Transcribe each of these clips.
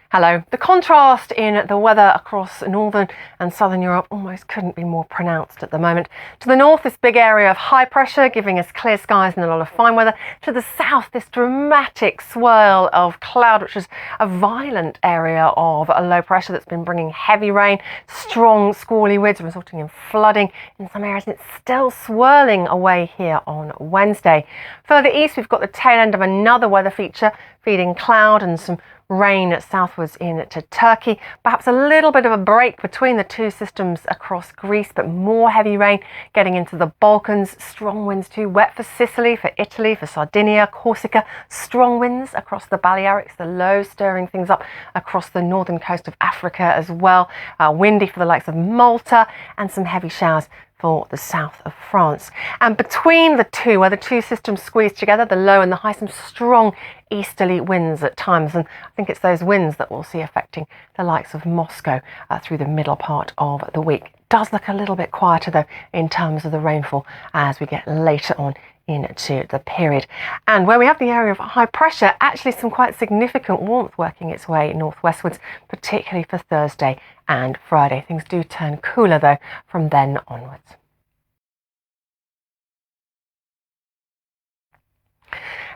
Hello. The contrast in the weather across northern and southern Europe almost couldn't be more pronounced at the moment. To the north, this big area of high pressure giving us clear skies and a lot of fine weather. To the south, this dramatic swirl of cloud, which is a violent area of low pressure that's been bringing heavy rain, strong squally winds resulting in flooding in some areas. And it's still swirling away here on Wednesday. Further east, we've got the tail end of another weather feature feeding cloud and some rain southwards into Turkey. Perhaps a little bit of a break between the two systems across Greece, but more heavy rain getting into the Balkans. Strong winds too, wet for Sicily, for Italy, for Sardinia, Corsica. Strong winds across the Balearics, the low stirring things up across the northern coast of Africa as well. Windy for the likes of Malta, and some heavy showers for the south of France. And between the two, where the two systems squeeze together, the low and the high, some strong easterly winds at times. And I think it's those winds that we'll see affecting the likes of Moscow through the middle part of the week. Does look a little bit quieter though in terms of the rainfall as we get later on into the period. And where we have the area of high pressure, actually some quite significant warmth working its way northwestwards, particularly for Thursday and Friday. Things do turn cooler though from then onwards.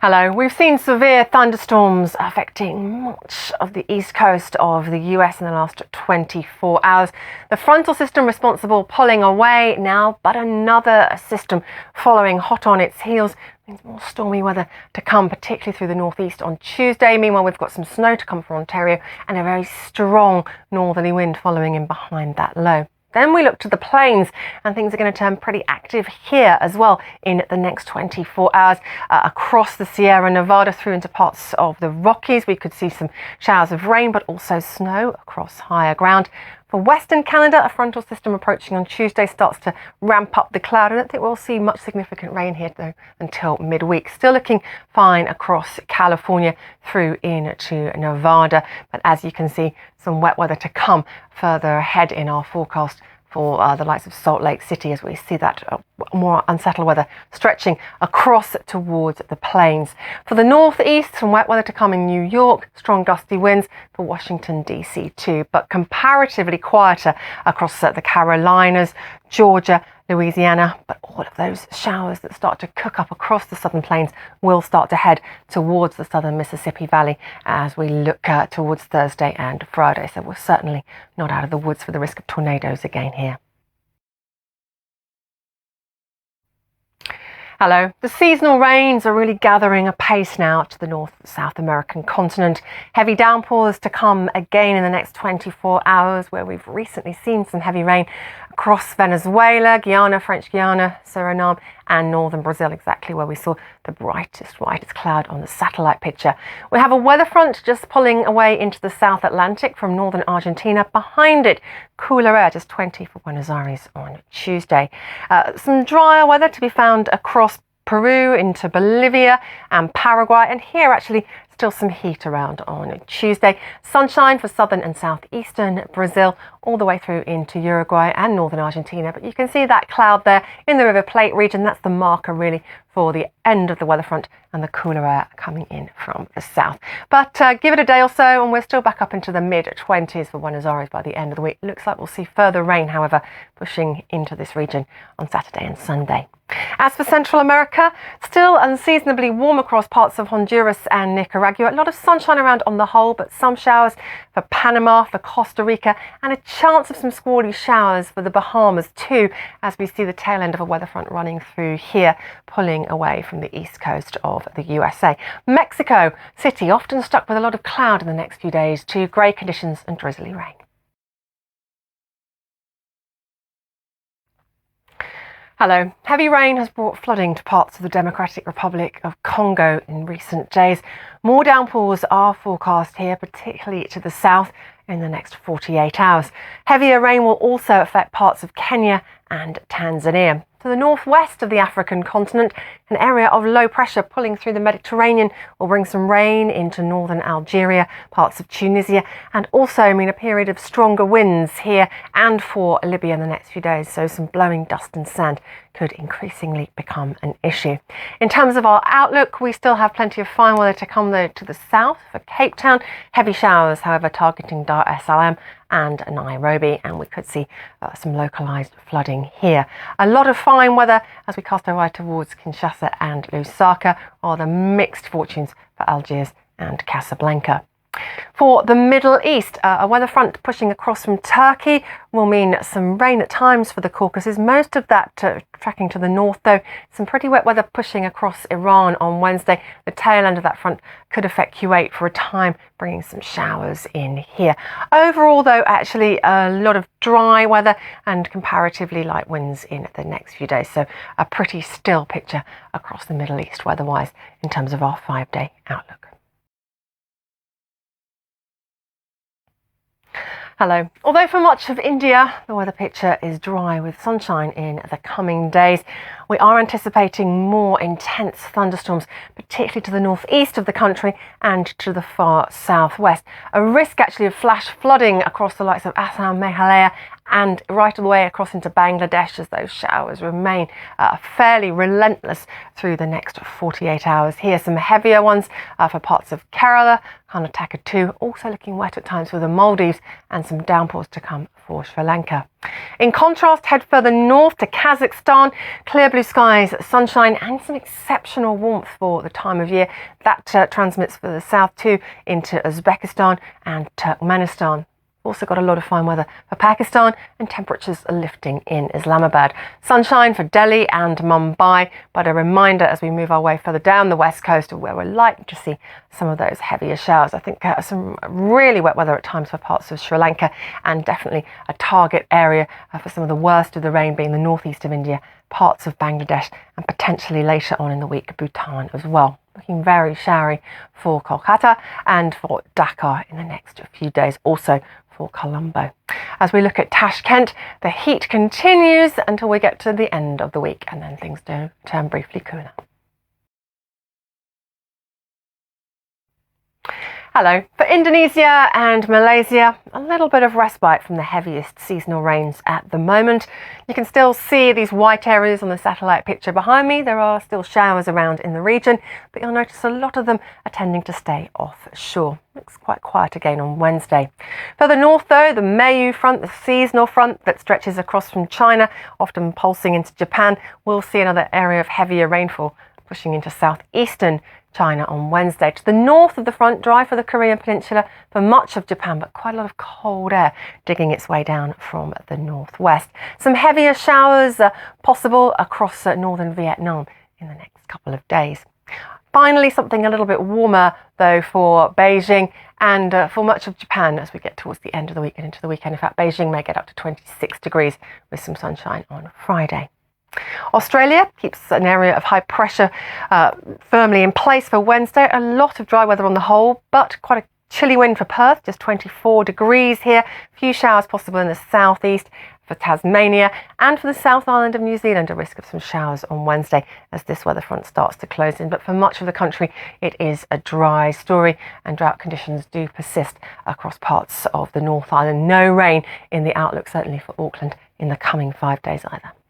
Hello. We've seen severe thunderstorms affecting much of the east coast of the US in the last 24 hours. The frontal system responsible pulling away now, but another system following hot on its heels means more stormy weather to come, particularly through the northeast on Tuesday. Meanwhile, we've got some snow to come from Ontario and a very strong northerly wind following in behind that low. Then we look to the plains, and things are going to turn pretty active here as well in the next 24 hours. Across the Sierra Nevada through into parts of the Rockies, we could see some showers of rain, but also snow across higher ground. For Western Canada, a frontal system approaching on Tuesday starts to ramp up the cloud. I don't think we'll see much significant rain here though until midweek. Still looking fine across California through into Nevada. But as you can see, some wet weather to come further ahead in our forecast for the likes of Salt Lake City as we see that more unsettled weather stretching across towards the plains. For the northeast, some wet weather to come in New York, strong gusty winds for Washington DC too, but comparatively quieter across the Carolinas, Georgia, Louisiana, but all of those showers that start to cook up across the southern plains will start to head towards the southern Mississippi Valley as we look towards Thursday and Friday. So we're certainly not out of the woods for the risk of tornadoes again here. Hello. The seasonal rains are really gathering apace now to the North-South American continent. Heavy downpours to come again in the next 24 hours, where we've recently seen some heavy rain across Venezuela, Guyana, French Guiana, Suriname, and northern Brazil, exactly where we saw the brightest cloud on the satellite picture. We have a weather front just pulling away into the South Atlantic from northern Argentina. Behind it, cooler air, just 20 for Buenos Aires on Tuesday. Some drier weather to be found across Peru into Bolivia and Paraguay, and here actually still some heat around on Tuesday. Sunshine for southern and southeastern Brazil, all the way through into Uruguay and northern Argentina. But you can see that cloud there in the River Plate region. That's the marker really for the end of the weather front and the cooler air coming in from the south. But give it a day or so and we're still back up into the mid-20s for Buenos Aires by the end of the week. Looks like we'll see further rain, however, pushing into this region on Saturday and Sunday. As for Central America, still unseasonably warm across parts of Honduras and Nicaragua. A lot of sunshine around on the whole, but some showers for Panama, for Costa Rica, and a chance of some squally showers for the Bahamas too, as we see the tail end of a weather front running through here, pulling away from the east coast of the USA. Mexico City often stuck with a lot of cloud in the next few days too, grey conditions and drizzly rain. Hello. Heavy rain has brought flooding to parts of the Democratic Republic of Congo in recent days. More downpours are forecast here, particularly to the south in the next 48 hours. Heavier rain will also affect parts of Kenya and Tanzania. To the northwest of the African continent, an area of low pressure pulling through the Mediterranean will bring some rain into northern Algeria, parts of Tunisia, and also mean a period of stronger winds here and for Libya in the next few days. So some blowing dust and sand could increasingly become an issue. In terms of our outlook, we still have plenty of fine weather to come though to the south for Cape Town. Heavy showers, however, targeting Dar es Salaam and Nairobi, and we could see some localised flooding here. A lot of fine weather as we cast our eye towards Kinshasa and Lusaka, rather mixed fortunes for Algiers and Casablanca. For the Middle East, a weather front pushing across from Turkey will mean some rain at times for the Caucasus. Most of that tracking to the north, though. Some pretty wet weather pushing across Iran on Wednesday. The tail end of that front could affect Kuwait for a time, bringing some showers in here. Overall, though, actually a lot of dry weather and comparatively light winds in the next few days. So a pretty still picture across the Middle East weather-wise in terms of our 5-day outlook. Hello. Although for much of India, the weather picture is dry with sunshine in the coming days, we are anticipating more intense thunderstorms, particularly to the northeast of the country and to the far southwest. A risk actually of flash flooding across the likes of Assam, Meghalaya, and right all the way across into Bangladesh as those showers remain fairly relentless through the next 48 hours. Here some heavier ones for parts of Kerala, Karnataka too, also looking wet at times for the Maldives, and some downpours to come for Sri Lanka. In contrast, head further north to Kazakhstan. Clear blue skies, sunshine and some exceptional warmth for the time of year. That transmits for the south too into Uzbekistan and Turkmenistan. Also got a lot of fine weather for Pakistan, and temperatures are lifting in Islamabad. Sunshine for Delhi and Mumbai, but a reminder as we move our way further down the west coast where we're likely to see some of those heavier showers. I think some really wet weather at times for parts of Sri Lanka, and definitely a target area for some of the worst of the rain being the northeast of India, parts of Bangladesh, and potentially later on in the week Bhutan as well. Looking very showery for Kolkata and for Dhaka in the next few days, also for Colombo. As we look at Tashkent, the heat continues until we get to the end of the week, and then things do turn briefly cooler. Hello. For Indonesia and Malaysia, a little bit of respite from the heaviest seasonal rains at the moment. You can still see these white areas on the satellite picture behind me. There are still showers around in the region, but you'll notice a lot of them are tending to stay offshore. Looks quite quiet again on Wednesday. Further north, though, the Meiyu front, the seasonal front that stretches across from China, often pulsing into Japan, will see another area of heavier rainfall pushing into southeastern China on Wednesday. To the north of the front, dry for the Korean Peninsula, for much of Japan, but quite a lot of cold air digging its way down from the northwest. Some heavier showers possible across northern Vietnam in the next couple of days. Finally, something a little bit warmer, though, for Beijing and for much of Japan as we get towards the end of the week and into the weekend. In fact, Beijing may get up to 26 degrees with some sunshine on Friday. Australia keeps an area of high pressure firmly in place for Wednesday. A lot of dry weather on the whole, but quite a chilly wind for Perth, just 24 degrees here. A few showers possible in the southeast for Tasmania, and for the South Island of New Zealand, a risk of some showers on Wednesday as this weather front starts to close in. But for much of the country, it is a dry story, and drought conditions do persist across parts of the North Island. No rain in the outlook, certainly for Auckland, in the coming 5 days either.